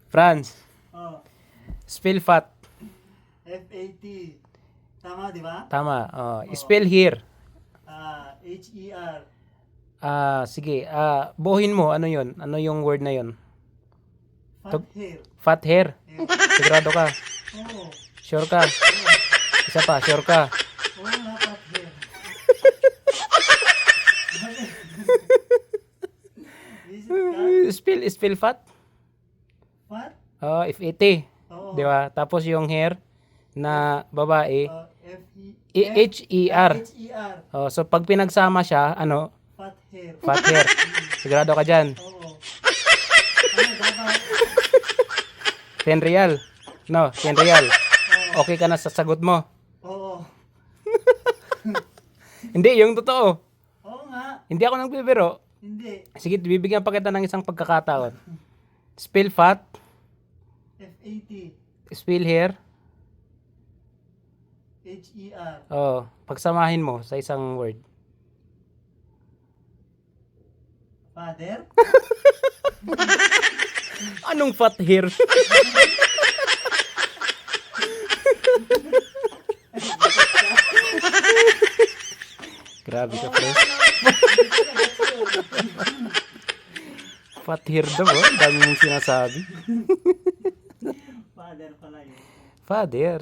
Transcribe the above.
Franz, Oh, spell fat. F-A-T. Tama, di ba? Tama. Spell here. H-E-R. Sige. Buhin mo. Ano yun? Ano yung word na yun? Fat hair. Fat hair. Yeah. Sigurado ka? Oo. Sure ka? Isa pa, sure ka? Oo nga, fat hair. Is it cat? Spell fat? Fat? F-A-T. Oo. Di ba? Tapos yung hair na babae, H-E-R. H-E-R. H-E-R. So pag pinagsama siya, ano? Fat hair. Fat hair. Sigurado ka dyan? Oo. Ano dapat? 10 real. No, 10 real. Oo. Okay ka na sa sagot mo? Oo. Hindi, yung totoo. Oo nga. Hindi ako nagbibiro. Hindi. Sige, bibigyan pa kita ng isang pagkakataon. Spell fat, F-A-T. spell hair. H-E-R. Pagsamahin mo sa isang word. Father? Anong fat hair? Grabe ka, pre. Fat hair daw, oh. Dami mong sinasabi. Father pala yun. Father.